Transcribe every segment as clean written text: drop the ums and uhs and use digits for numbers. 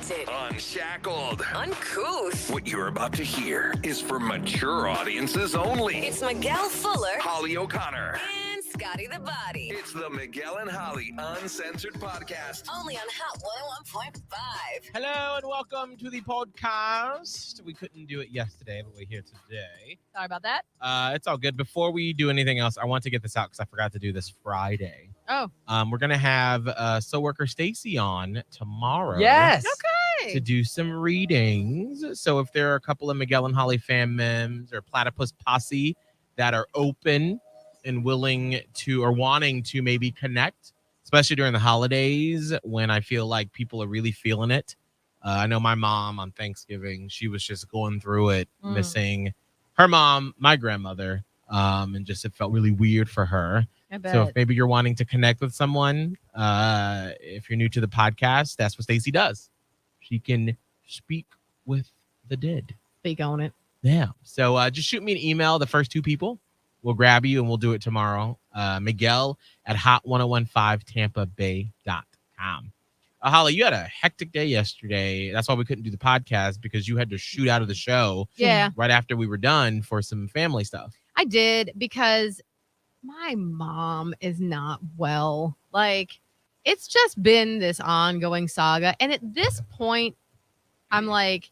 Unfiltered. Unshackled. Uncouth. What you're about to hear is for mature audiences only. It's Miguel Fuller. Holly O'Connor. And Scotty the Body. It's the Miguel and Holly Uncensored podcast. Only on Hot 101.5. Hello and welcome to the podcast. We couldn't do it yesterday, but we're here today. Sorry about that. It's all good. Before we do anything else, I want to get this out because I forgot to do this Friday. Oh. We're going to have Soul Worker Stacy on tomorrow. Yes. Okay. To do some readings. So if there are a couple of Miguel and Holly fan memes or Platypus Posse that are open and willing to or wanting to maybe connect, especially during the holidays when I feel like people are really feeling it. I know my mom on Thanksgiving, she was just going through it, missing her mom, my grandmother, and just it felt really weird for her. I bet. So if maybe you're wanting to connect with someone, if you're new to the podcast, that's what Stacey does. She can speak with the dead. Speak on it. Yeah. So just shoot me an email. The first two people, we'll grab you and we'll do it tomorrow. Miguel at hot1015tampabay.com. Holly, you had a hectic day yesterday. That's why we couldn't do the podcast because you had to shoot out of the show right after we were done for some family stuff. I did because my mom is not well. Like, it's just been this ongoing saga. And at this point, I'm like,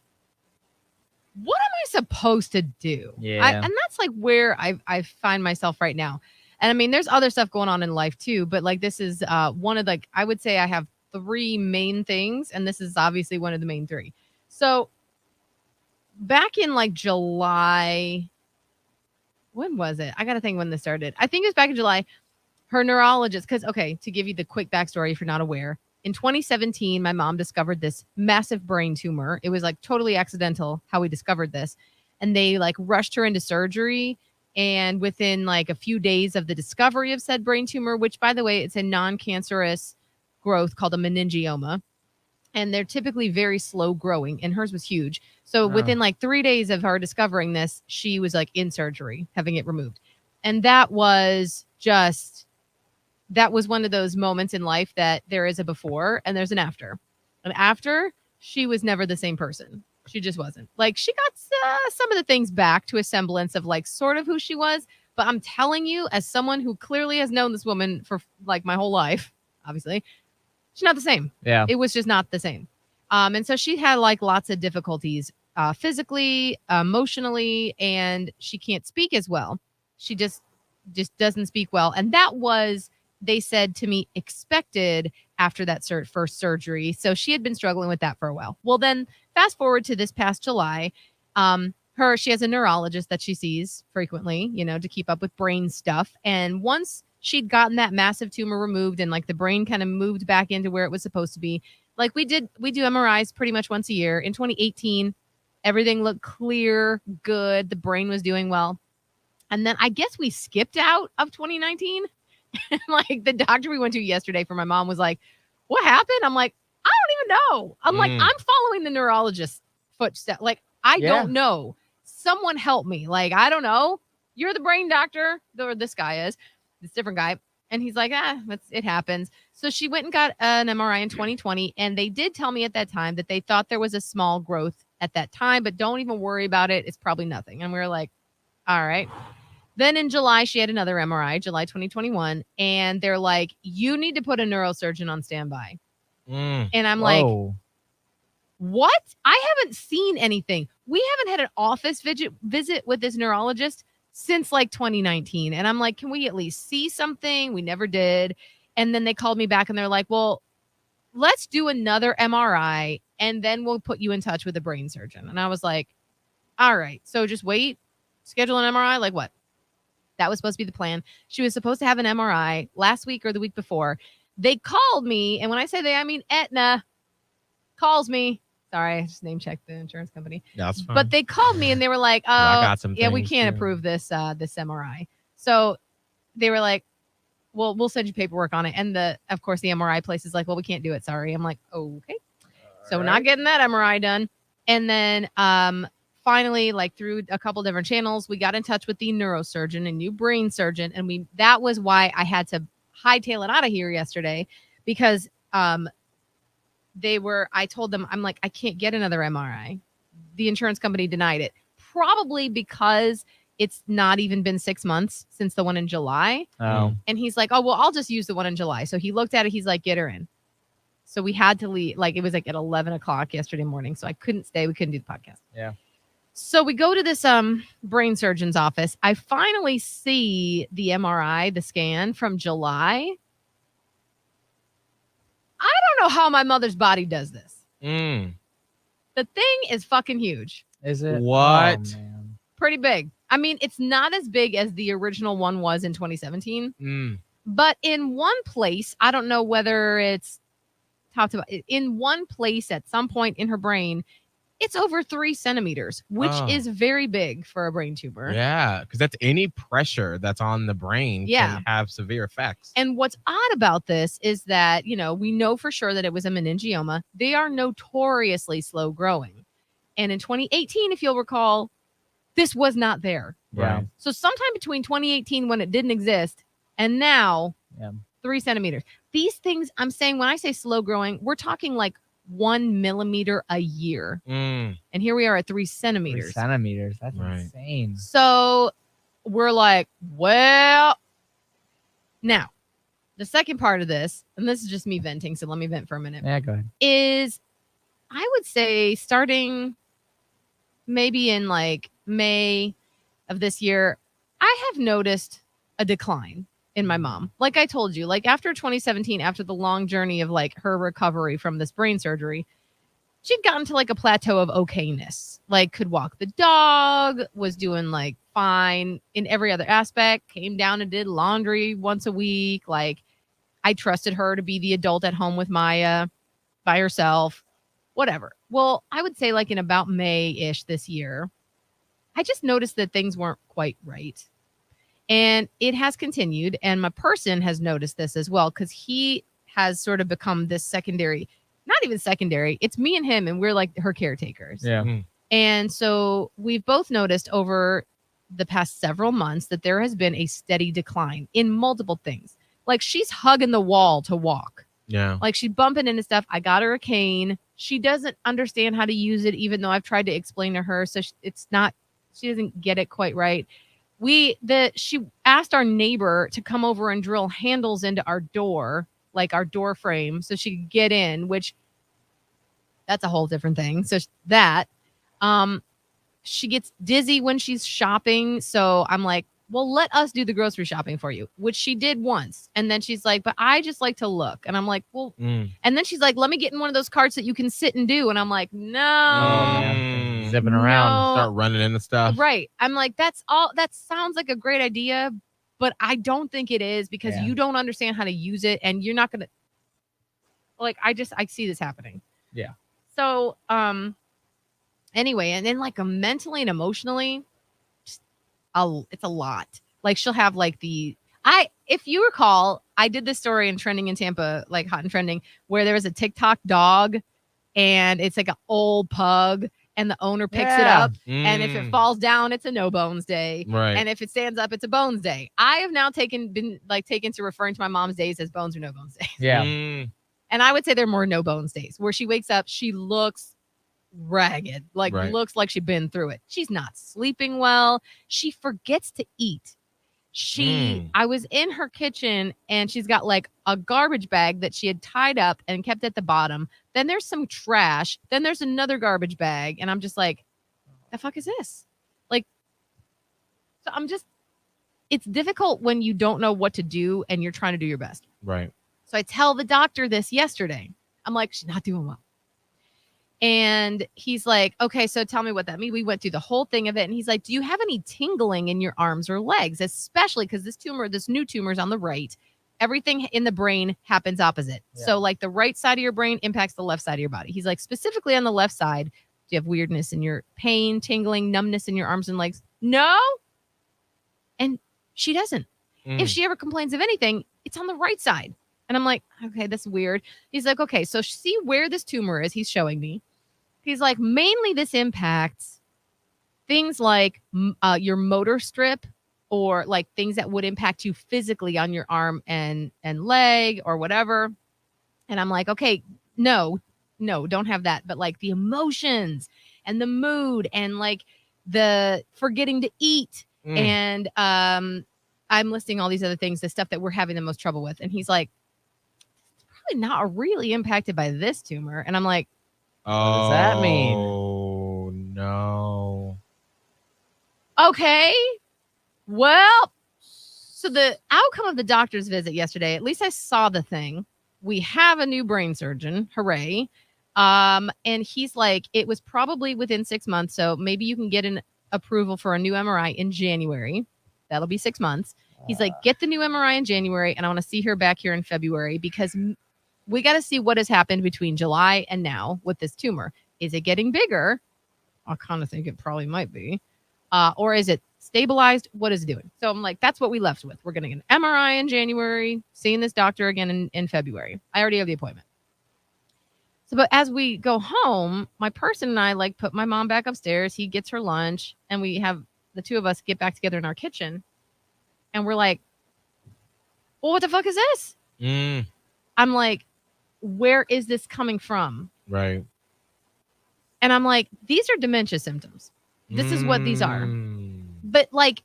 what am I supposed to do? Yeah. And that's like where I find myself right now. And I mean, there's other stuff going on in life too, but like this is one of like, I would say I have three main things, and this is obviously one of the main three. So back in like July, when was it? I got to think when this started. I think it was back in July. Her neurologist, because, okay, to give you the quick backstory, if you're not aware, in 2017, my mom discovered this massive brain tumor. It was like totally accidental how we discovered this. And they like rushed her into surgery. And within like a few days of the discovery of said brain tumor, which by the way, it's a non-cancerous growth called a meningioma. And they're typically very slow growing. And hers was huge. So within like 3 days of her discovering this, she was like in surgery, having it removed. And that was one of those moments in life that there is a before and there's an after. And after, she was never the same person. She just wasn't. Like, she got some of the things back to a semblance of like sort of who she was. But I'm telling you, as someone who clearly has known this woman for like my whole life, obviously, she's not the same. Yeah. It was just not the same. And so she had like lots of difficulties physically, emotionally, and she can't speak as well. She just doesn't speak well. And that was, they said to me, expected after that first surgery. So she had been struggling with that for a while. Well, then fast forward to this past July, she has a neurologist that she sees frequently, to keep up with brain stuff. And once she'd gotten that massive tumor removed and like the brain kind of moved back into where it was supposed to be, like we do MRIs pretty much once a year. In 2018, everything looked clear, good. The brain was doing well. And then I guess we skipped out of 2019. And like the doctor we went to yesterday for my mom was like, what happened? I'm like, I don't even know. I'm like, I'm following the neurologist's footsteps. Like, I don't know. Someone help me. Like, I don't know. You're the brain doctor. Or this guy is. This different guy. And he's like, it happens. So she went and got an MRI in 2020. And they did tell me at that time that they thought there was a small growth at that time, but don't even worry about it. It's probably nothing. And we were like, all right. Then in July, she had another MRI, July 2021. And they're like, you need to put a neurosurgeon on standby. And I'm like, what? I haven't seen anything. We haven't had an office visit with this neurologist since like 2019. And I'm like, can we at least see something? We never did. And then they called me back and they're like, well, let's do another MRI and then we'll put you in touch with a brain surgeon. And I was like, all right, so just wait, schedule an MRI. Like what? That was supposed to be the plan. She was supposed to have an MRI last week or the week before. They called me. And when I say they, I mean Aetna calls me. Sorry, I just name checked the insurance company. That's fine. But they called me and they were like, got some yeah, we things, can't too. approve this MRI. So they were like, well, we'll send you paperwork on it. And of course, the MRI place is like, well, we can't do it. Sorry. I'm like, okay. So we're not getting that MRI done. And then finally, like through a couple different channels, we got in touch with the neurosurgeon, a new brain surgeon. And that was why I had to hightail it out of here yesterday, because I told them, I'm like, I can't get another MRI. The insurance company denied it, probably because it's not even been 6 months since the one in July. Oh, And he's like, oh, well, I'll just use the one in July. So he looked at it. He's like, get her in. So we had to leave. Like, it was like at 11 o'clock yesterday morning. So I couldn't stay. We couldn't do the podcast. Yeah. So we go to this brain surgeon's office. I finally see the MRI, the scan from July. I don't know how my mother's body does this. Mm. The thing is fucking huge. Is it? What? Oh, man. Pretty big. I mean, it's not as big as the original one was in 2017. Mm. But in one place, I don't know whether it's talked about, in one place at some point in her brain, it's over 3 centimeters, which is very big for a brain tumor. Yeah, because that's any pressure that's on the brain can have severe effects. And what's odd about this is that, we know for sure that it was a meningioma. They are notoriously slow growing. And in 2018, if you'll recall, this was not there. Yeah. So sometime between 2018 when it didn't exist and now 3 centimeters. These things, I'm saying, when I say slow growing, we're talking like 1 millimeter a year. Mm. And here we are at 3 centimeters. 3 centimeters. That's Right. insane. So we're like, well, now the second part of this, and this is just me venting, so let me vent for a minute, Yeah, go ahead. is I would say starting maybe in like May of this year, I have noticed a decline in my mom. Like I told you, like after 2017, after the long journey of like her recovery from this brain surgery, she'd gotten to like a plateau of okayness, like could walk the dog, was doing like fine in every other aspect, came down and did laundry once a week. Like I trusted her to be the adult at home with Maya by herself, whatever. Well, I would say like in about May-ish this year, I just noticed that things weren't quite right. And it has continued. And my person has noticed this as well, because he has sort of become this secondary, not even secondary. It's me and him, and we're like her caretakers. Yeah. Mm. And so we've both noticed over the past several months that there has been a steady decline in multiple things. Like she's hugging the wall to walk. Yeah. Like she's bumping into stuff. I got her a cane. She doesn't understand how to use it, even though I've tried to explain to her. So she doesn't get it quite right. She asked our neighbor to come over and drill handles into our door, like our door frame, so she could get in, which that's a whole different thing. So she gets dizzy when she's shopping. So I'm like, well, let us do the grocery shopping for you, which she did once. And then she's like, but I just like to look. And I'm like, well, and then she's like, let me get in one of those carts that you can sit and do. And I'm like, no. Oh, man. Zipping around. Start running into stuff. Right. I'm like, that sounds like a great idea, but I don't think it is, because you don't understand how to use it, and you're not going to, like, I see this happening. Yeah. So, anyway, and then like mentally and emotionally, it's a lot. Like she'll have like if you recall, I did this story in Trending in Tampa, like Hot and Trending, where there was a TikTok dog and it's like an old pug, and the owner picks it up. And if it falls down, it's a no bones day. Right. And if it stands up, it's a bones day. I have now taken to referring to my mom's days as bones or no bones days. Yeah. And I would say they're more no bones days, where she wakes up, she looks ragged, like looks like she's been through it. She's not sleeping well. She forgets to eat. I was in her kitchen, and she's got like a garbage bag that she had tied up and kept at the bottom. Then there's some trash. Then there's another garbage bag. And I'm just like, the fuck is this? Like, so it's difficult when you don't know what to do and you're trying to do your best. Right. So I tell the doctor this yesterday. I'm like, she's not doing well. And he's like, okay, so tell me what that means. We went through the whole thing of it. And he's like, do you have any tingling in your arms or legs? Especially because this new tumor is on the right. Everything in the brain happens opposite. Yeah. So like the right side of your brain impacts the left side of your body. He's like, specifically on the left side, do you have weirdness in your pain, tingling, numbness in your arms and legs? No. And she doesn't. If she ever complains of anything, it's on the right side. And I'm like, okay, that's weird. He's like, okay, so see where this tumor is. He's showing me. He's like, mainly this impacts things like your motor strip, or like things that would impact you physically on your arm and leg or whatever. And I'm like, okay, no, no, don't have that, but like the emotions and the mood and like the forgetting to eat and I'm listing all these other things, the stuff that we're having the most trouble with. And he's like, it's probably not really impacted by this tumor. And I'm like, What does that mean? Oh, no. okay, well, so the outcome of the doctor's visit yesterday, at least I saw the thing. We have a new brain surgeon. Hooray. And he's like, it was probably within 6 months. So maybe you can get an approval for a new MRI in January. That'll be 6 months. He's like, get the new MRI in January. And I want to see her back here in February because we got to see what has happened between July and now with this tumor. Is it getting bigger? I kind of think it probably might be. Or is it stabilized? What is it doing? So I'm like, that's what we left with. We're going to get an MRI in January, seeing this doctor again in February. I already have the appointment. So, but as we go home, my person and I like put my mom back upstairs. He gets her lunch and we have the two of us get back together in our kitchen. And we're like, well, what the fuck is this? I'm like, where is this coming from? Right. And I'm like, these are dementia symptoms. This is what these are. But like,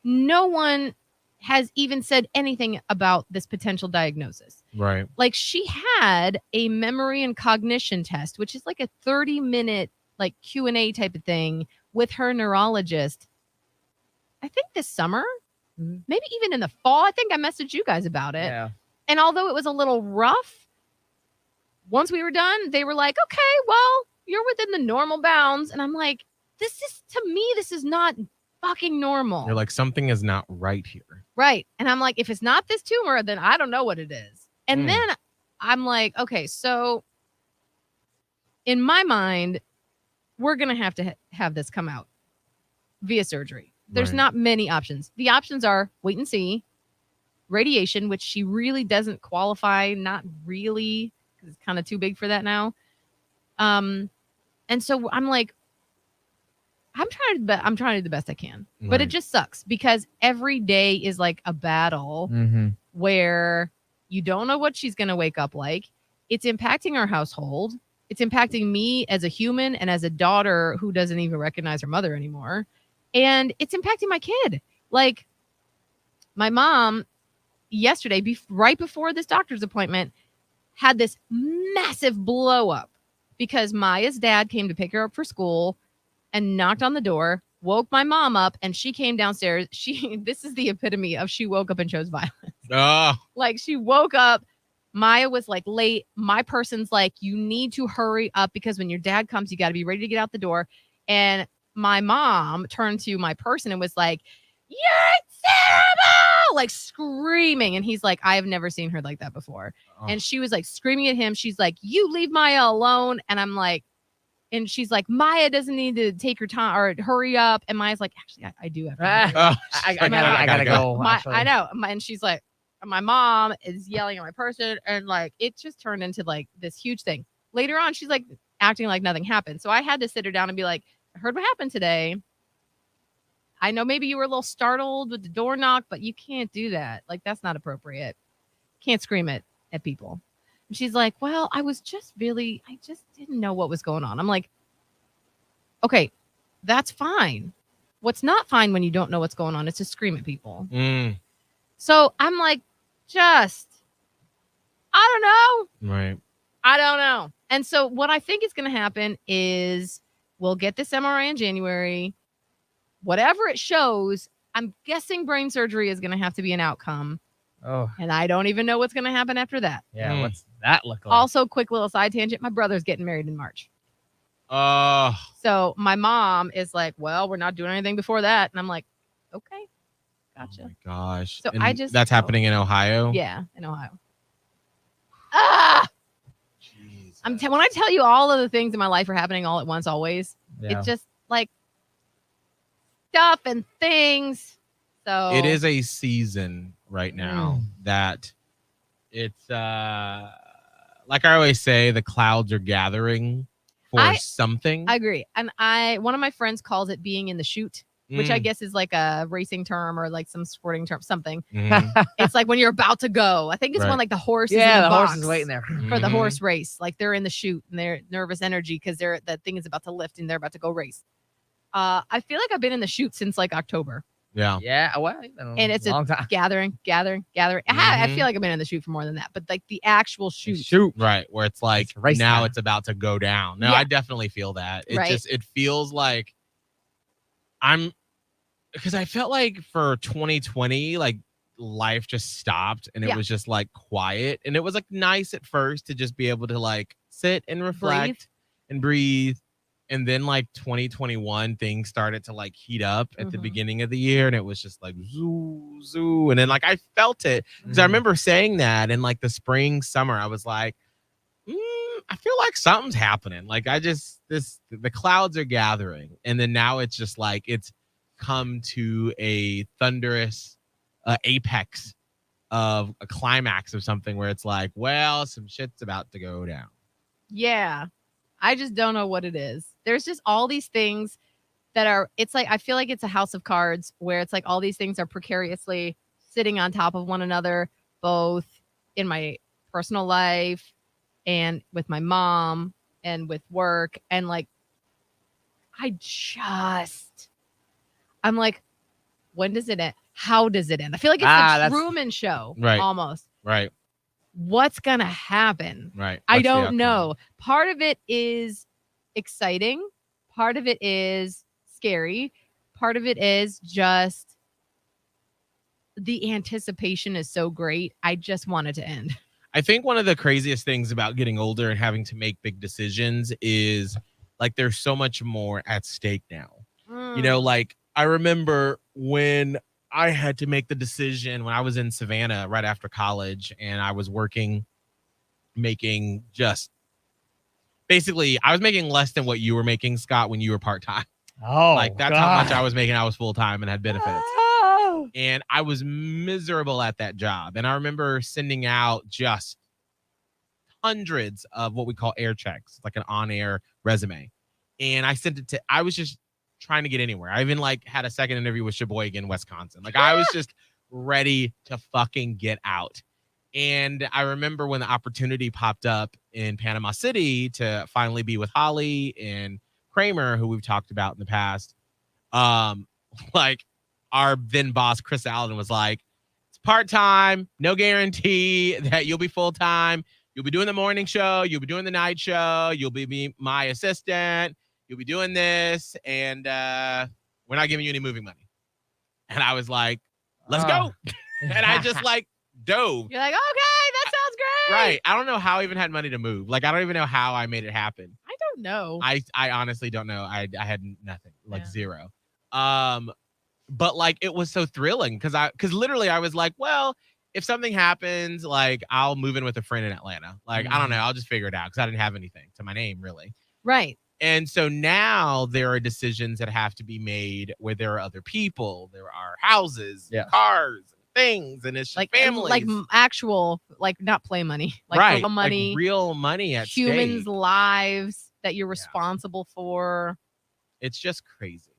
no one has even said anything about this potential diagnosis. Right. Like she had a memory and cognition test, which is like a 30-minute like Q&A type of thing with her neurologist. I think this summer, maybe even in the fall. I think I messaged you guys about it. Yeah. And although it was a little rough, once we were done, they were like, okay, well, you're within the normal bounds. And I'm like, to me, this is not fucking normal. You're like, something is not right here. Right. And I'm like, if it's not this tumor, then I don't know what it is. And then I'm like, okay, so in my mind, we're going to have this come out via surgery. There's Right. not many options. The options are wait and see, radiation, which she really doesn't qualify, not really, because it's kind of too big for that now. And so I'm like, I'm trying to do the best I can, but it Right. just sucks because every day is like a battle where you don't know what she's going to wake up like. It's impacting our household. It's impacting me as a human and as a daughter who doesn't even recognize her mother anymore. And it's impacting my kid. Like my mom yesterday, right before this doctor's appointment, had this massive blow up because Maya's dad came to pick her up for school and knocked on the door, woke my mom up, and she came downstairs. This is the epitome of she woke up and chose violence. Oh, Like she woke up. Maya was like late. My person's like, you need to hurry up because when your dad comes, you got to be ready to get out the door. And my mom turned to my person and was like, you're terrible, like screaming. And he's like, I have never seen her like that before. Oh. And she was like screaming at him. She's like, you leave Maya alone. And I'm like, and she's like, Maya doesn't need to take her time or hurry up. And Maya's like, actually, I do have to hurry. Oh, I gotta go. actually. I know. And she's like, my mom is yelling at my person. And like, it just turned into like this huge thing. Later on, she's like acting like nothing happened. So I had to sit her down and be like, I heard what happened today. I know maybe you were a little startled with the door knock, but you can't do that. Like, that's not appropriate. Can't scream at people. And she's like, well, I just didn't know what was going on. I'm like, okay, that's fine. What's not fine when you don't know what's going on is to scream at people. So I'm like, I don't know. Right. I don't know. And so what I think is going to happen is we'll get this MRI in January. Whatever it shows, I'm guessing brain surgery is going to have to be an outcome. Oh, And I don't even know what's going to happen after that. yeah. What's that look like? Also, quick little side tangent. My brother's getting married in March. Oh, So my mom is like, well, we're not doing anything before that. And I'm like, okay, gotcha. oh my gosh. So And that's that's happening in Ohio. Yeah, in Ohio. Ah! Jeez. When I tell you all of the things in my life are happening all at once, always, Yeah. it's just like stuff and things. So It is a season right now that it's like I always say, the clouds are gathering for something. I agree. And one of my friends calls it being in the chute. which I guess is like a racing term or like some sporting term, something. Mhm. It's like when you're about to go. I think it's Right. when like the horse is in Yeah, the the horse box is waiting there. for the Mhm. horse race. Like they're in the chute and they're nervous energy because the thing is about to lift and they're about to go race. I feel like I've been in the chute since like October. Yeah. Yeah, well, And it's a long time. gathering. I Mhm. feel like I've been in the chute for more than that, but like the actual chute. Shoot. Right. Where it's like It's race now time. it's about to go down. No, Yeah. I definitely feel that. It Right. it feels like because I felt like for 2020, like life just stopped and it Yeah. was just like quiet. And it was like nice at first to just be able to like sit and reflect and breathe. And then like 2021, things started to like heat up at the Mhm. beginning of the year. And it was just like zoo, zoo. And then like I felt it because I Mhm. remember saying that in like the spring, summer, I was like, I feel like something's happening. Like the clouds are gathering. And then now it's just like it's come to a thunderous apex of a climax of something where it's like, well, some shit's about to go down. Yeah. I just don't know what it is. There's just all these things that are, it's like, I feel like it's a house of cards where it's like all these things are precariously sitting on top of one another, both in my personal life and with my mom and with work. And like, I'm like, when does it end? How does it end? I feel like it's the that's- Truman Show, Right. almost. Right. What's going to happen? Right. I What's the don't outcome? know. Part of it is exciting. Part of it is scary. Part of it is just the anticipation is so great. I just want it to end. I think one of the craziest things about getting older and having to make big decisions is like there's so much more at stake now. You know, like I remember when I had to make the decision when I was in Savannah right after college and I was making just basically I was making less than what you were making, Scott, when you were part-time. Oh, Like that's how much I was making. I was full-time and had benefits. And I was miserable at that job. And I remember sending out just hundreds of what we call air checks, like an on-air resume. And I sent it to, I was just trying to get anywhere. I even like had a second interview with Sheboygan, Wisconsin. Like I was just ready to fucking get out. And I remember when the opportunity popped up in Panama City to finally be with Holly and Kramer, who we've talked about in the past. Like our then boss, Chris Allen, was like, it's part-time, no guarantee that you'll be full-time. You'll be doing the morning show. You'll be doing the night show. You'll be my assistant. You'll be doing this. And we're not giving you any moving money. And I was like, let's go. And I just like dove. You're like, okay, that sounds great. Right. I don't know how I even had money to move. Like, I don't even know how I made it happen. I don't know. I honestly don't know. I had nothing, like Yeah. zero. But like it was so thrilling because literally I was like, well, if something happens, like I'll move in with a friend in Atlanta. Like, I don't know, I'll just figure it out because I didn't have anything to my name really. Right. And so now there are decisions that have to be made where there are other people, there are houses, Yeah. cars, things, and it's just Like families. like actual, like not play money, like right, real money, like real money at humans' stake. lives that you're responsible for. It's just crazy.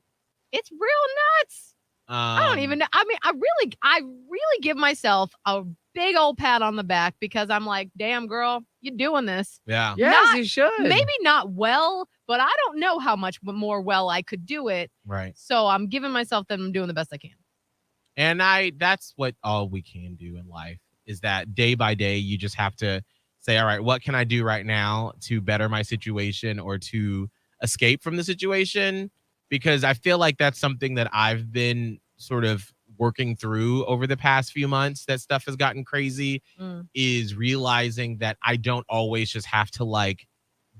It's real nuts. I don't even know. I mean, I really give myself a big old pat on the back because I'm like, damn, girl, you're doing this. Yeah. Yes, Not- you should. Maybe not well, but I don't know how much more well I could do it. Right. So I'm giving myself that I'm doing the best I can. And that's what all we can do in life is that day by day, you just have to say, all right, what can I do right now to better my situation or to escape from the situation? Because I feel like that's something that I've been sort of working through over the past few months that stuff has gotten crazy is realizing that I don't always just have to like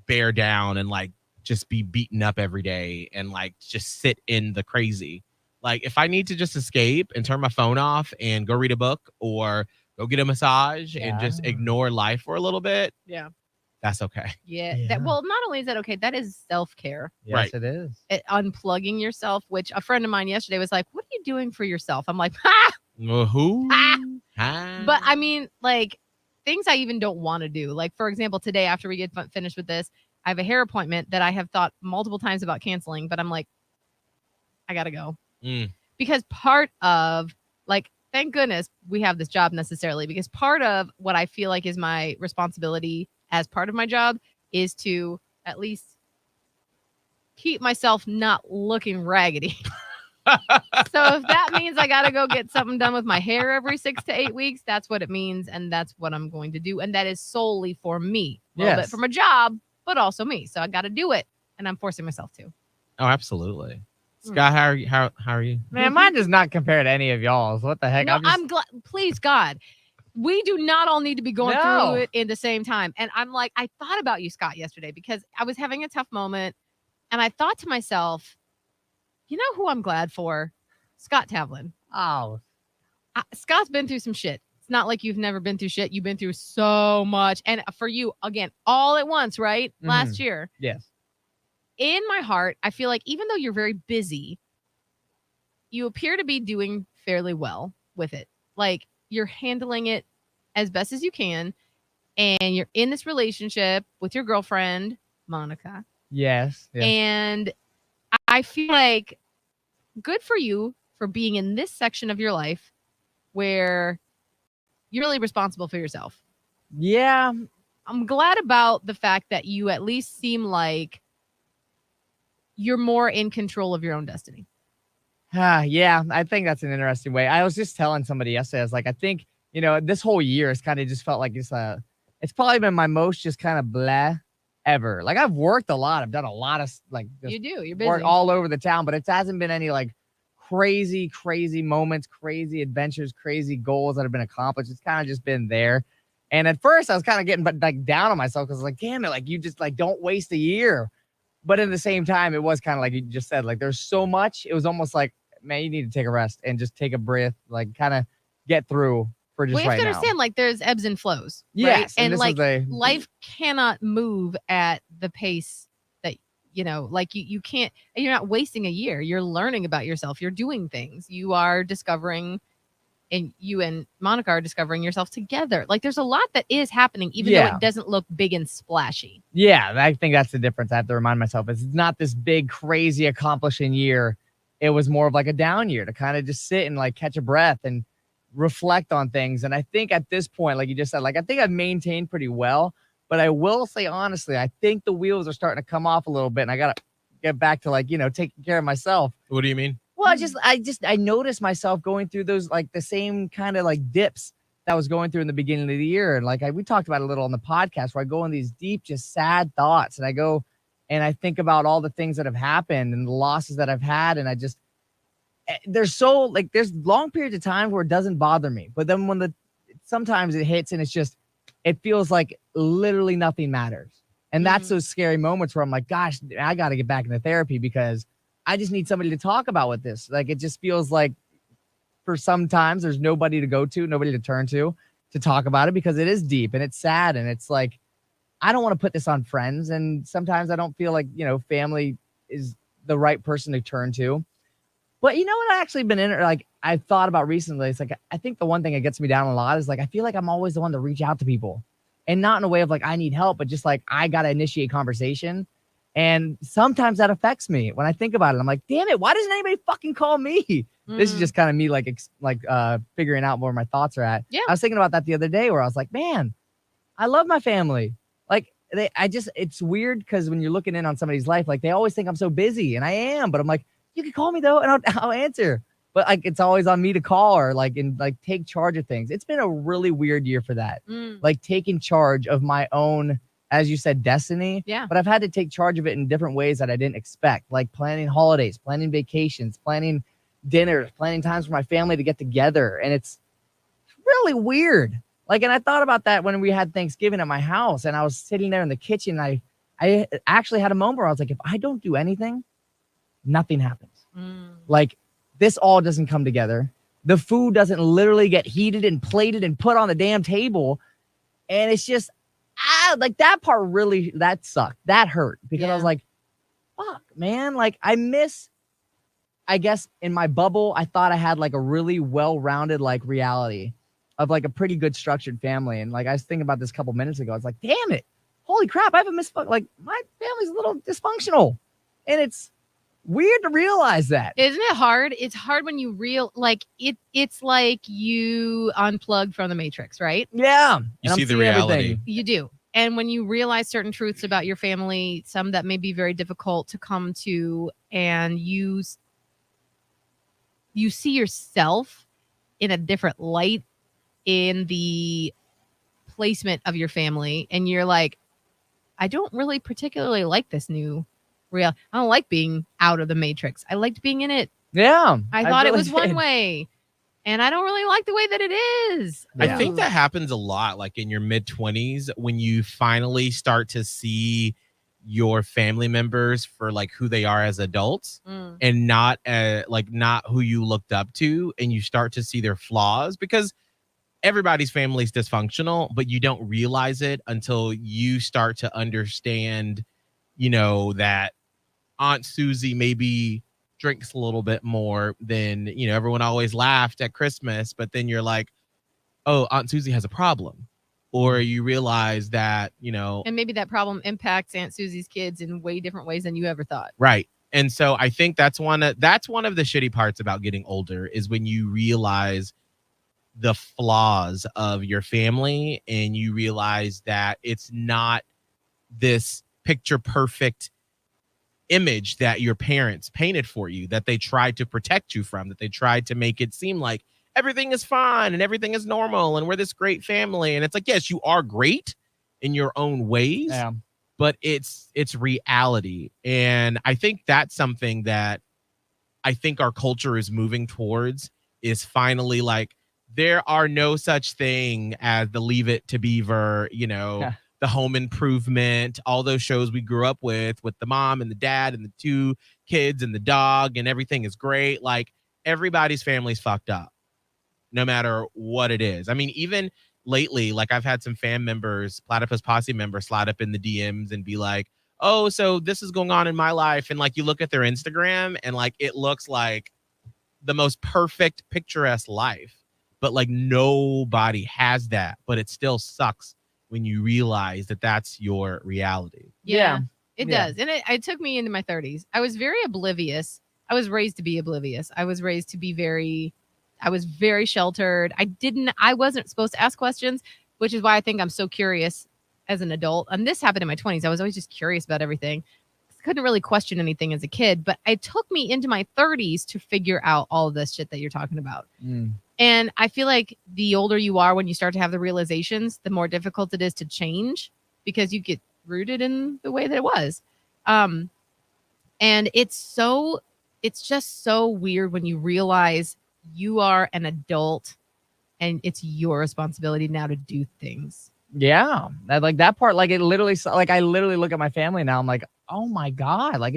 bear down and like just be beaten up every day and like just sit in the crazy. Like if I need to just escape and turn my phone off and go read a book or go get a massage and just ignore life for a little bit. Yeah. That's okay. Yeah. Yeah. Well, not only is that okay, that is self-care. Yes, Right. it is. Unplugging yourself, which a friend of mine yesterday was like, what are you doing for yourself? I'm like, ha! Who? Ah! But I mean, like things I even don't want to do. Like, for example, today, after we get finished with this, I have a hair appointment that I have thought multiple times about canceling, but I'm like, I got to go. Because part of, like, thank goodness we have this job necessarily, because part of what I feel like is my responsibility as part of my job is to at least keep myself not looking raggedy. So if that means I got to go get something done with my hair every 6 to 8 weeks, that's what it means. And that's what I'm going to do. And that is solely for me. A little bit for my job, but also me. So I got to do it. And I'm forcing myself to. Oh, absolutely. Scott, how are you? How are you? Man, mine does not compare to any of y'all's. What the heck? No, I'm glad. Please, God. We do not all need to be going through it in the same time. And I'm like, I thought about you, Scott, yesterday because I was having a tough moment. And I thought to myself, you know who I'm glad for? Scott Tavlin. Oh. Scott's been through some shit. It's not like you've never been through shit. You've been through so much. And for you, again, all at once, right? Last year. Yes. In my heart, I feel like even though you're very busy, you appear to be doing fairly well with it. Like you're handling it as best as you can. And you're in this relationship with your girlfriend, Monica. Yes. And I feel like good for you for being in this section of your life where you're really responsible for yourself. Yeah. I'm glad about the fact that you at least seem like you're more in control of your own destiny. Yeah, I think that's an interesting way. I was just telling somebody yesterday, I was like, I think, this whole year has kind of just felt like it's probably been my most just kind of blah ever. Like I've worked a lot. I've done a lot of you're busy. Work all over the town, but it hasn't been any like crazy moments, crazy adventures, crazy goals that have been accomplished. It's kind of just been there. And at first I was kind of getting like down on myself because I was like, damn it, like you just like don't waste a year. But at the same time, it was kind of like you just said, like there's so much. It was almost like, man, you need to take a rest and just take a breath, like kind of get through for just right now. You have to understand, like there's ebbs and flows. Yes. Right? And like life cannot move at the pace that, like you can't, you're not wasting a year. You're learning about yourself. You're doing things. You are discovering, and you and Monica are discovering yourself together. Like there's a lot that is happening, even though it doesn't look big and splashy. Yeah, I think that's the difference. I have to remind myself. It's not this big, crazy, accomplishing year. It was more of like a down year to kind of just sit and like catch a breath and reflect on things. And I think at this point, like you just said, like I think I've maintained pretty well. But I will say honestly, I think the wheels are starting to come off a little bit, and I gotta get back to like taking care of myself. What do you mean? Well, I noticed myself going through those like the same kind of like dips that I was going through in the beginning of the year, and like we talked about it a little on the podcast where I go in these deep, just sad thoughts, and I go and I think about all the things that have happened and the losses that I've had, and there's long periods of time where it doesn't bother me, but then when sometimes it hits and it feels like literally nothing matters. And that's those scary moments where I'm like, gosh, I got to get back into therapy because I just need somebody to talk about with this. Like, it just feels like for sometimes there's nobody to go to, nobody to turn to talk about it because it is deep and it's sad. And it's like, I don't want to put this on friends. And sometimes I don't feel like, family is the right person to turn to. But you know what I actually been I've thought about recently. It's like, I think the one thing that gets me down a lot is like, I feel like I'm always the one to reach out to people, and not in a way of like, I need help, but just like, I got to initiate conversation. And sometimes that affects me when I think about it. I'm like, damn it, why doesn't anybody fucking call me? This is just kind of me figuring out where my thoughts are at. Yeah. I was thinking about that the other day where I was like, man, I love my family. Like it's weird because when you're looking in on somebody's life, like they always think I'm so busy, and I am, but I'm like, you can call me though, and I'll answer. But like, it's always on me to call or take charge of things. It's been a really weird year for that. Like taking charge of my own, as you said, destiny. Yeah. But I've had to take charge of it in different ways that I didn't expect, like planning holidays, planning vacations, planning dinners, planning times for my family to get together. And it's really weird. Like, and I thought about that when we had Thanksgiving at my house, and I was sitting there in the kitchen. I actually had a moment where I was like, if I don't do anything, nothing happens. Like, this all doesn't come together. The food doesn't literally get heated and plated and put on the damn table. And it's just, like that part really, that sucked. That hurt because I was like, fuck, man. Like I guess in my bubble, I thought I had like a really well-rounded like reality of like a pretty good structured family. And like, I was thinking about this a couple minutes ago. I was like, damn it. Holy crap. I haven't like my family's a little dysfunctional, and it's Weird to realize that. Isn't it hard? It's hard when you it's like you unplugged from the Matrix, right? Yeah. You and I'm see the seeing reality. everything. You do. And when you realize certain truths about your family, some that may be very difficult to come to, and you see yourself in a different light in the placement of your family, and you're like, I don't really particularly like this new real. I don't like being out of the Matrix. I liked being in it. Yeah. I thought it really was one did. way, and I don't really like the way that it is. I think Ooh. that happens a lot, like in your mid-20s, when you finally start to see your family members for like who they are as adults Mm. and not not who you looked up to, and you start to see their flaws, because everybody's family is dysfunctional, but you don't realize it until you start to understand, that Aunt Susie maybe drinks a little bit more than, everyone always laughed at Christmas, but then you're like, oh, Aunt Susie has a problem. Or you realize that, And maybe that problem impacts Aunt Susie's kids in way different ways than you ever thought. right. And so I think that's one of the shitty parts about getting older, is when you realize the flaws of your family, and you realize that it's not this picture perfect image that your parents painted for you, that they tried to protect you from, that they tried to make it seem like everything is fine and everything is normal and we're this great family. And it's like, yes, you are great in your own ways, Yeah. but it's reality. And I think that's something that I think our culture is moving towards, is finally like, there are no such thing as the Leave It to Beaver, the Home Improvement, all those shows we grew up with the mom and the dad and the two kids and the dog, and everything is great. Like, everybody's family's fucked up, no matter what it is. I mean, even lately, like, I've had some fan members, Platypus Posse members, slide up in the DMs and be like, oh, so this is going on in my life. And like, you look at their Instagram and like, it looks like the most perfect, picturesque life. But like, nobody has that, but it still sucks when you realize that that's your reality. Yeah. It Yeah. does. And it took me into my 30s. I was very oblivious. I was raised to be oblivious. I was raised to be I was very sheltered. I wasn't supposed to ask questions, which is why I think I'm so curious as an adult. And this happened in my 20s. I was always just curious about everything. Couldn't really question anything as a kid, but it took me into my 30s to figure out all of this shit that you're talking about. Mm. And I feel like the older you are, when you start to have the realizations, the more difficult it is to change, because you get rooted in the way that it was. And it's just so weird when you realize you are an adult and it's your responsibility now to do things. Yeah. That part, like, it literally, like, I literally look at my family now. I'm like, oh my God. Like,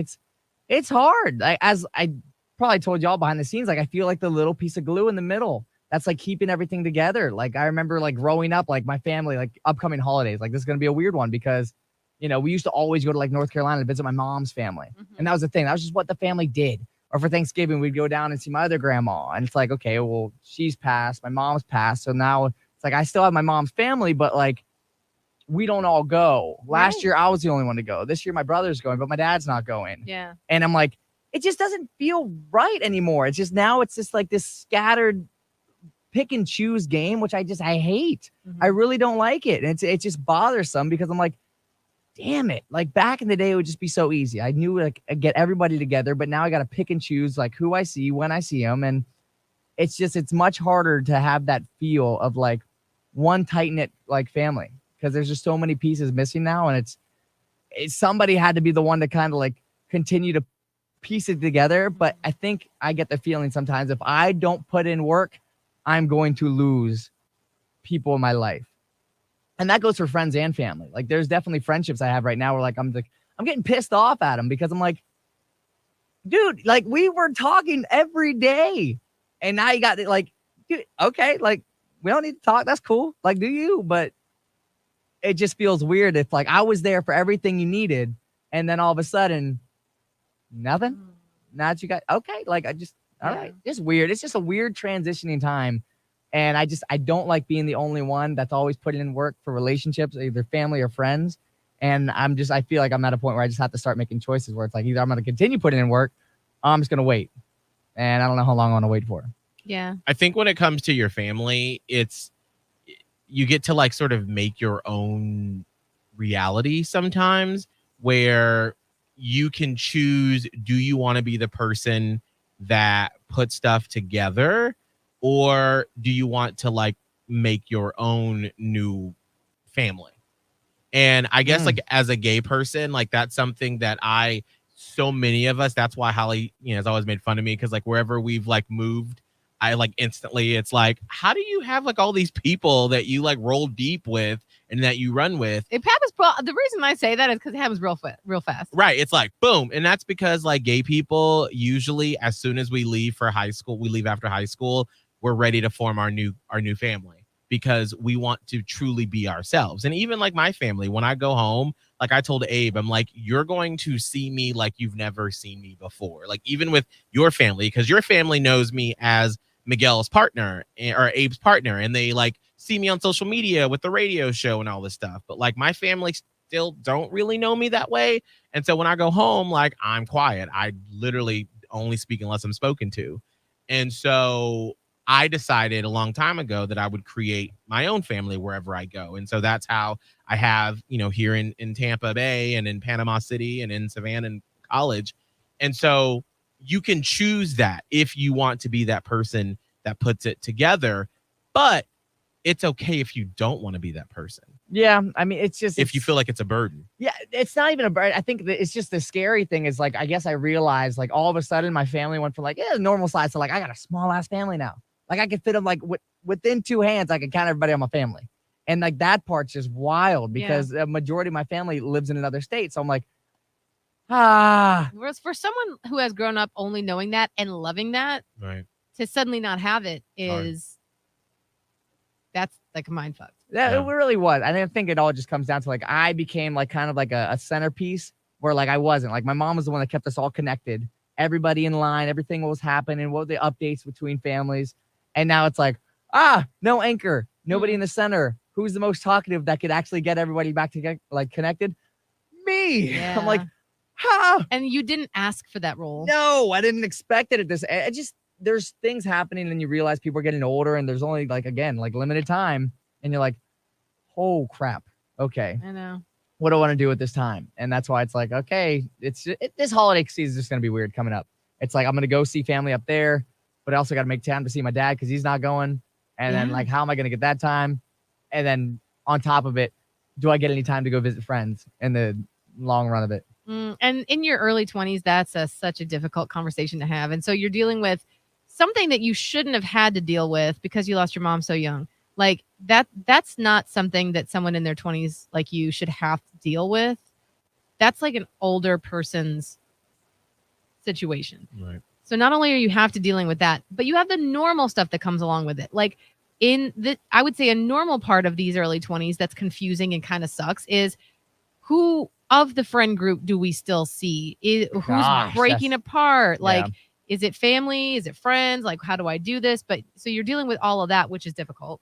it's hard. As I probably told y'all behind the scenes, like, I feel like the little piece of glue in the middle that's like keeping everything together. Like, I remember like growing up, like my family, like upcoming holidays, like this is going to be a weird one because, we used to always go to like North Carolina to visit my mom's family. Mm-hmm. And that was the thing. That was just what the family did. Or for Thanksgiving, we'd go down and see my other grandma. And it's like, okay, well, she's passed. My mom's passed. So now it's like, I still have my mom's family, but like, we don't all go. Last Right. year, I was the only one to go. This year, my brother's going, but my dad's not going. Yeah. And I'm like, it just doesn't feel right anymore. It's just now it's just like this scattered pick and choose game, which I hate. Mhm. I really don't like it. And it's just bothersome because I'm like, damn it. Like back in the day, it would just be so easy. I knew like I'd get everybody together, but now I got to pick and choose like who I see when I see them. And it's much harder to have that feel of like one tight knit like family, because there's just so many pieces missing now. And it's somebody had to be the one to kind of like continue to piece it together. But I think I get the feeling sometimes if I don't put in work, I'm going to lose people in my life. And that goes for friends and family. Like there's definitely friendships I have right now where like I'm getting pissed off at them because I'm like, dude, like we were talking every day. And now you got like, dude, okay, like we don't need to talk. That's cool. Like, do you? But it just feels weird if like I was there for everything you needed. And then all of a sudden, nothing. Now that you got, okay. Like all right. It's weird. It's just a weird transitioning time. And I don't like being the only one that's always putting in work for relationships, either family or friends. And I feel like I'm at a point where I just have to start making choices where it's like either I'm going to continue putting in work I'm just going to wait. And I don't know how long I want to wait for. Yeah. I think when it comes to your family, you get to like sort of make your own reality sometimes, where you can choose, do you want to be the person that puts stuff together, or do you want to like make your own new family? And I guess like as a gay person, like that's something that so many of us, that's why Holly, has always made fun of me, because like wherever we've like moved, I like instantly, it's like, how do you have like all these people that you like roll deep with and that you run with? It happens. The reason I say that is because it happens real fast. Right. It's like, boom. And that's because like gay people, usually as soon as we leave for high school, we leave after high school, we're ready to form our new family, because we want to truly be ourselves. And even like my family, when I go home, like I told Abe, I'm like, you're going to see me like you've never seen me before. Like even with your family, because your family knows me as Miguel's partner or Abe's partner, and they like see me on social media with the radio show and all this stuff. But like my family still don't really know me that way. And so when I go home, like I'm quiet. I literally only speak unless I'm spoken to. And so I decided a long time ago that I would create my own family wherever I go. And so that's how I have, here in Tampa Bay and in Panama City and in Savannah and College. And so you can choose that if you want to be that person that puts it together, but it's okay if you don't want to be that person. Yeah. I mean, it's just, if you feel like it's a burden. Yeah. It's not even a burden. I think that it's just the scary thing is like, I guess I realized like all of a sudden my family went from like, normal size to like, I got a small ass family now. Like I could fit them like within two hands. I could count everybody on my family. And like that part's just wild because the majority of my family lives in another state. So I'm like, Whereas for someone who has grown up only knowing that and loving that, right, to suddenly not have it is that's like a mind fuck. Yeah, it really was. I think it all just comes down to like I became like kind of like a centerpiece where like I wasn't. Like my mom was the one that kept us all connected. Everybody in line, everything was happening, what were the updates between families. And now it's like, no anchor, nobody in the center. Who's the most talkative that could actually get everybody back to get like connected? Me. Yeah. I'm like, And you didn't ask for that role. No, I didn't expect it at this. There's things happening and you realize people are getting older and there's only like, again, like limited time. And you're like, oh crap. Okay. I know. What do I want to do at this time? And that's why it's like, okay, this holiday season is just going to be weird coming up. It's like, I'm going to go see family up there, but I also got to make time to see my dad because he's not going. And then like, how am I going to get that time? And then on top of it, do I get any time to go visit friends in the long run of it? And in your early 20s, that's such a difficult conversation to have. And so you're dealing with something that you shouldn't have had to deal with because you lost your mom so young. Like that's not something that someone in their 20s like you should have to deal with. That's like an older person's situation. Right. So not only are you have to dealing with that, but you have the normal stuff that comes along with it. Like I would say a normal part of these early 20s that's confusing and kind of sucks is who of the friend group do we still see? Who's breaking apart? Like, is it family? Is it friends? Like, how do I do this? But so you're dealing with all of that, which is difficult.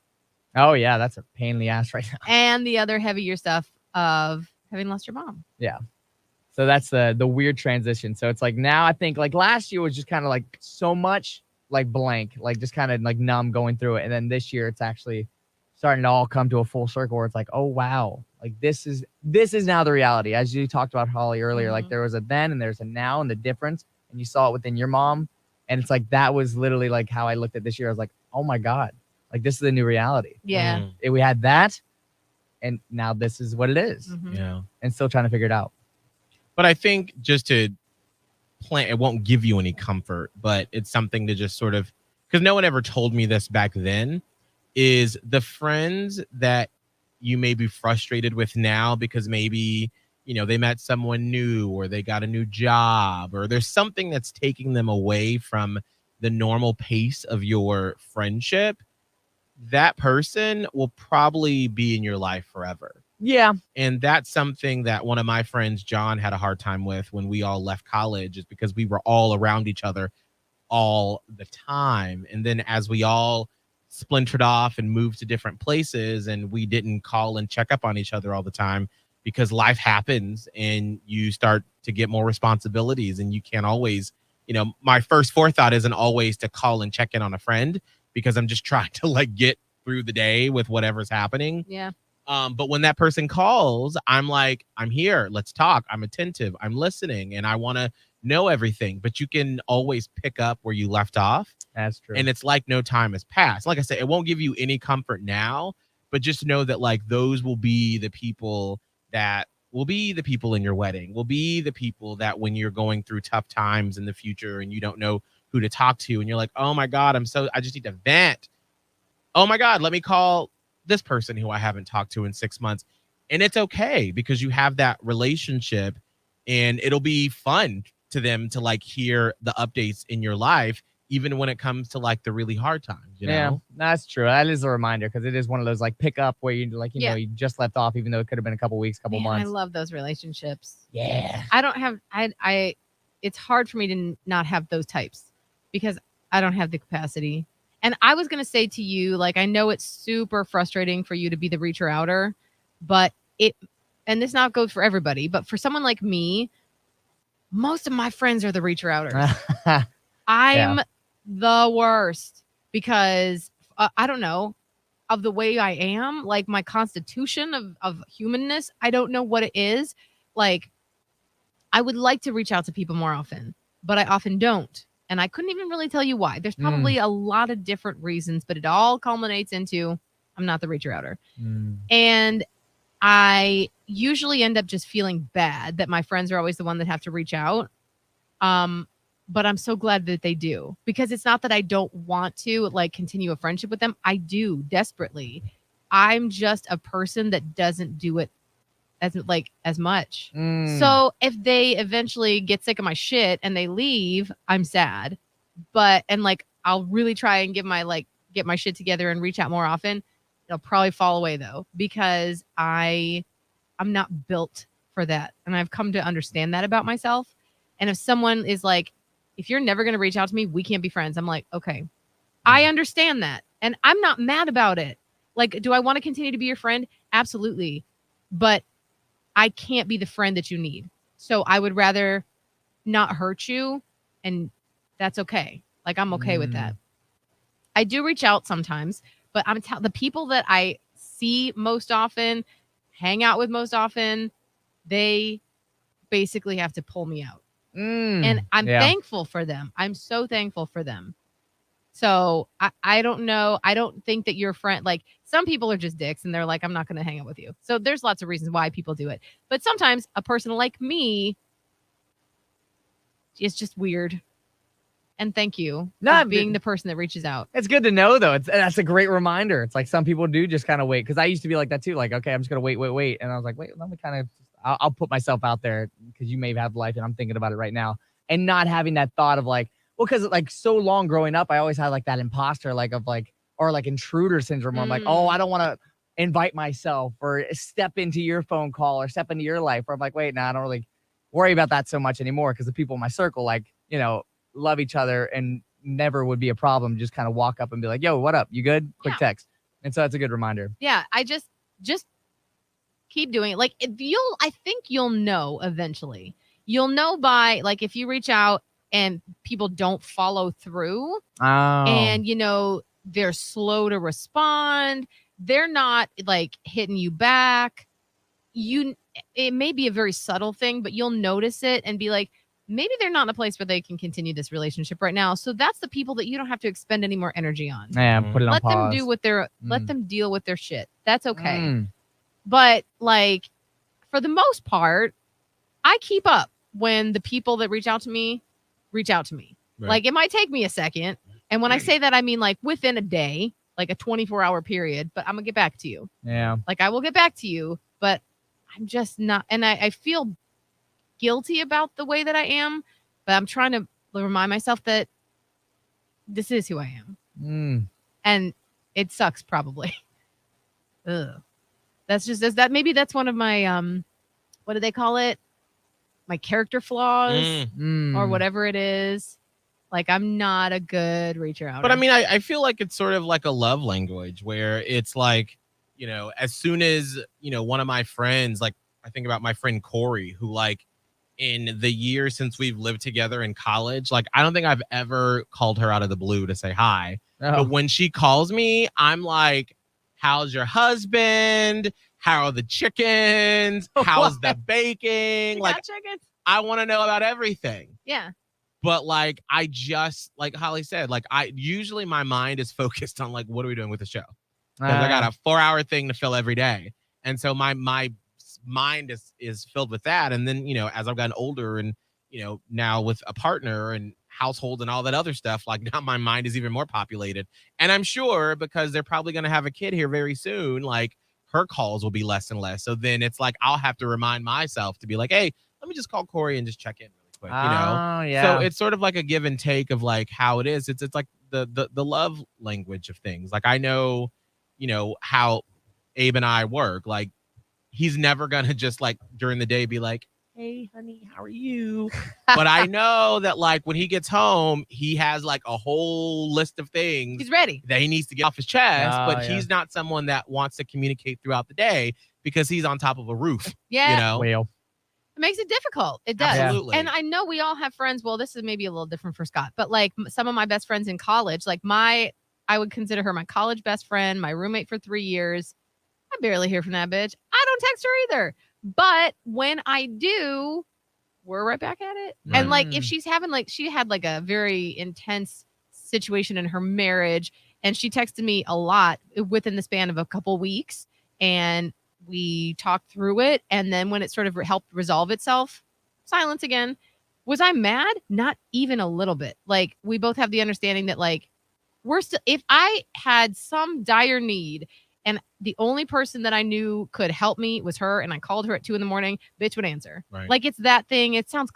Oh yeah, that's a pain in the ass right now. And the other heavier stuff of having lost your mom. Yeah. So that's the weird transition. So it's like now I think like last year was just kind of like so much like blank, like just kind of like numb going through it. And then this year it's actually starting to all come to a full circle where it's like, oh wow, like this is now the reality. As you talked about Holly earlier, like there was a then and there's a now and the difference. And you saw it within your mom. And it's like that was literally like how I looked at this year. I was like, oh my God, like this is the new reality. Yeah. We had that. And now this is what it is. Mm-hmm. Yeah. And still trying to figure it out. But I think just to plan, it won't give you any comfort, but it's something to just sort of, because no one ever told me this back then, is the friends that you may be frustrated with now because maybe, they met someone new or they got a new job or there's something that's taking them away from the normal pace of your friendship. That person will probably be in your life forever. Yeah. And that's something that one of my friends, John, had a hard time with when we all left college, is because we were all around each other all the time. And then as we all splintered off and moved to different places and we didn't call and check up on each other all the time because life happens and you start to get more responsibilities and you can't always my first forethought isn't always to call and check in on a friend because I'm just trying to like get through the day with whatever's happening. Yeah. But when that person calls, I'm like, I'm here. Let's talk. I'm attentive. I'm listening, and I want to know everything. But you can always pick up where you left off. That's true. And it's like no time has passed. Like I said, it won't give you any comfort now, but just know that like those will be the people that will be the people in your wedding, will be the people that when you're going through tough times in the future and you don't know who to talk to and you're like, oh my God, I just need to vent. Oh my God, let me call this person who I haven't talked to in 6 months. And it's okay because you have that relationship and it'll be fun to them to like hear the updates in your life, even when it comes to like the really hard times, you know? That's true. That is a reminder because it is one of those like pick up where you like, you Yeah. know, you just left off, even though it could have been a couple weeks, couple Man, I months. love those relationships. Yeah. I don't have it's hard for me to not have those types because I don't have the capacity. And I was going to say to you, like, I know it's super frustrating for you to be the reacher outer, but and this not goes for everybody, but for someone like me, most of my friends are the reacher outers. I'm the worst because I don't know, of the way I am, like my constitution of humanness. I don't know what it is. Like, I would like to reach out to people more often, but I often don't. And I couldn't even really tell you why. There's probably a lot of different reasons, but it all culminates into I'm not the reacher outer. And I usually end up just feeling bad that my friends are always the one that have to reach out. But I'm so glad that they do because it's not that I don't want to like continue a friendship with them. I do desperately. I'm just a person that doesn't do it as much. So if they eventually get sick of my shit and they leave, I'm sad. And like I'll really try and get my shit together and reach out more often. It'll probably fall away though because I'm not built for that. And I've come to understand that about myself. And if someone is like, if you're never going to reach out to me, we can't be friends. I'm like, okay, I understand that. And I'm not mad about it. Like, do I want to continue to be your friend? Absolutely. But I can't be the friend that you need. So I would rather not hurt you. And that's okay. Like, I'm okay with that. I do reach out sometimes, but the people that I see most often, hang out with most often, they basically have to pull me out. And I'm thankful for them. I'm so thankful for them. So I don't know. I don't think that your friend, like some people are just dicks and they're like, I'm not going to hang out with you. So there's lots of reasons why people do it. But sometimes a person like me is just weird. And thank you for being the person that reaches out. It's good to know, though. That's a great reminder. It's like some people do just kind of wait. Because I used to be like that, too. Like, okay, I'm just going to wait. And I was like, wait, let me kind of, I'll put myself out there because you may have life and I'm thinking about it right now. And not having that thought of like, well, because like so long growing up, I always had like that imposter, like of like, or like intruder syndrome where I'm like, oh, I don't want to invite myself or step into your phone call or step into your life. Or I'm like, wait, no, I don't really worry about that so much anymore because the people in my circle, like, you know, love each other and never would be a problem. Just kind of walk up and be like, yo, what up? You good? Quick text. And so that's a good reminder. Yeah. I just keep doing it. Like I think you'll know eventually. You'll know by like, if you reach out and people don't follow through and, you know, they're slow to respond. They're not like hitting you back. It may be a very subtle thing, but you'll notice it and be like, maybe they're not in a place where they can continue this relationship right now. So that's the people that you don't have to expend any more energy on. Yeah, put it on let pause. them do what let them deal with their shit. That's okay. But like for the most part, I keep up when the people that reach out to me. Right. Like it might take me a second. And when I say that, I mean like within a day, like a 24-hour period, but I'm gonna get back to you. Yeah. Like I will get back to you, but I'm just not, and I feel guilty about the way that I am, but I'm trying to remind myself that this is who I am. And it sucks probably. Ugh. Maybe that's one of my, what do they call it? My character flaws or whatever it is. Like I'm not a good reacher out. But I mean, I feel like it's sort of like a love language where it's like, you know, as soon as, you know, one of my friends, like I think about my friend Corey, who like in the years since we've lived together in college, like I don't think I've ever called her out of the blue to say hi. Oh. But when she calls me, I'm like, how's your husband? How are the chickens? How's the baking? You Like, got chickens? I want to know about everything. Yeah. But like, I just, like Holly said, like usually my mind is focused on like, what are we doing with the show? Because I got a 4-hour thing to fill every day. And so my mind is filled with that. And then, as I've gotten older and, now with a partner and household and all that other stuff, like now my mind is even more populated. And I'm sure because they're probably going to have a kid here very soon, like her calls will be less and less. So then it's like, I'll have to remind myself to be like, hey, let me just call Corey and just check in really quick, Oh, yeah. So it's sort of like a give and take of like how it is. It's like the love language of things. Like I know, how Abe and I work. Like he's never gonna just like during the day be like, hey honey, how are you? But I know that like when he gets home, he has like a whole list of things He's ready. that he needs to get off his chest. Oh, But yeah. he's not someone that wants to communicate throughout the day because he's on top of a roof. Yeah. Well, It makes it difficult. It does. Absolutely. And I know we all have friends. Well, this is maybe a little different for Scott, but like some of my best friends in college, like I would consider her my college best friend, my roommate for 3 years. I barely hear from that bitch. I don't text her either. But when I do, we're right back at it. Right. And like if she's having like she had like a very intense situation in her marriage and she texted me a lot within the span of a couple weeks and we talked through it. And then when it sort of helped resolve itself, silence again. Was I mad? Not even a little bit. Like we both have the understanding that like we're still, if I had some dire need and the only person that I knew could help me was her and I called her at 2 a.m, bitch would answer. Right. Like it's that thing. It sounds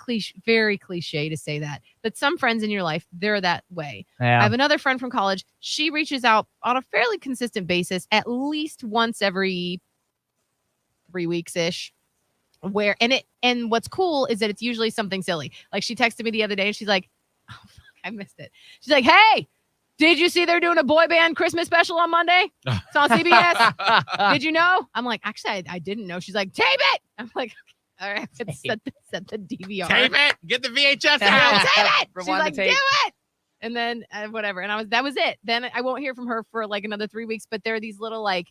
very cliche to say that, but some friends in your life, they're that way. yeah. I have another friend from college. She reaches out on a fairly consistent basis, at least once every 3 weeks ish. And what's cool is that it's usually something silly. Like she texted me the other day and she's like, oh, fuck, I missed it. She's like, hey, did you see they're doing a boy band Christmas special on Monday? It's on CBS. Did you know? I'm like, actually, I didn't know. She's like, tape it. I'm like, all right, let's set the DVR. Tape it. Get the VHS Yeah, out. tape it. She's Rewind the like, do tape. it. And then whatever. And that was it. Then I won't hear from her for like another 3 weeks. But there are these little like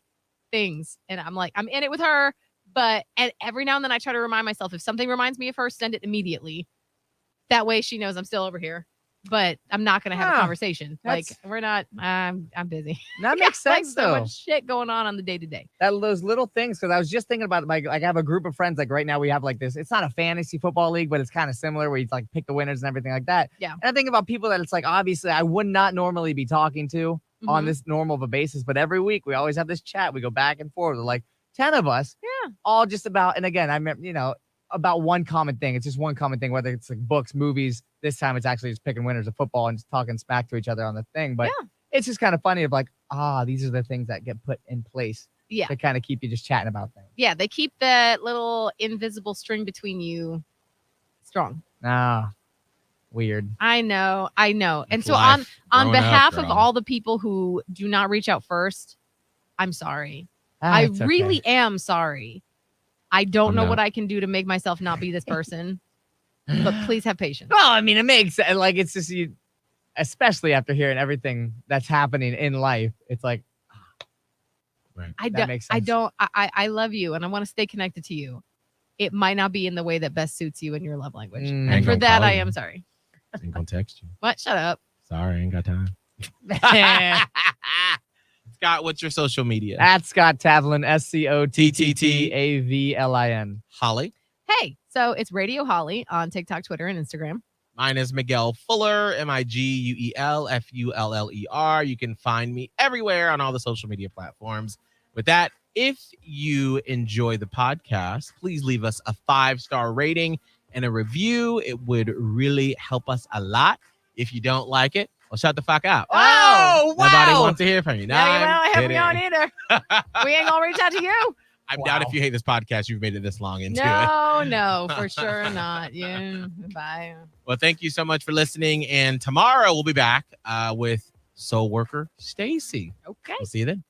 things, and I'm like, I'm in it with her. But every now and then I try to remind myself if something reminds me of her, send it immediately. That way she knows I'm still over here. But I'm not going to have a conversation. Like we're not. I'm busy. That makes Like sense so though. much shit going on the day to day. Those little things, because I was just thinking about like I have a group of friends. Like right now we have like this. It's not a fantasy football league, but it's kind of similar where you like pick the winners and everything like that. Yeah. And I think about people that it's like obviously I would not normally be talking to on Mhm. this normal of a basis, but every week we always have this chat. We go back and forth. Like 10 of us. Yeah. All just about. And again, I remember about one common thing. It's just one common thing, whether it's like books, movies. This time it's actually just picking winners of football and just talking smack to each other on the thing. But it's just kind of funny of like, these are the things that get put in place Yeah. to kind of keep you just chatting about things. Yeah. They keep that little invisible string between you strong. Weird. I know. And It's so life on growing up, behalf of girl. all the people who do not reach out first, I'm sorry. I It's okay. really am sorry. I don't I'm know not. what I can do to make myself not be this person. But please have patience. Well, I mean, it makes like it's just you, especially after hearing everything that's happening in life. It's like that makes sense. I love you and I want to stay connected to you. It might not be in the way that best suits you and your love language. Mm. And Ain't for gonna that, call I you. am sorry. Ain't gonna text you. What? Shut up. Sorry, ain't got time. Scott, what's your social media? At Scott Tavlin, SCOTTAVLIN. Holly. Hey, so it's Radio Holly on TikTok, Twitter, and Instagram. Mine is Miguel Fuller, MIGUELFULLER. You can find me everywhere on all the social media platforms. With that, if you enjoy the podcast, please leave us a 5-star rating and a review. It would really help us a lot. If you don't like it, well, shut the fuck up. Oh, Nobody wow. wants to hear from you. No, you I'm won't have me kidding. on either. We ain't gonna reach out to you. I doubt if you hate this podcast, you've made it this long into it. No, for sure not. Yeah. Bye. Well, thank you so much for listening. And tomorrow we'll be back with Soul Worker Stacy. Okay. We'll see you then.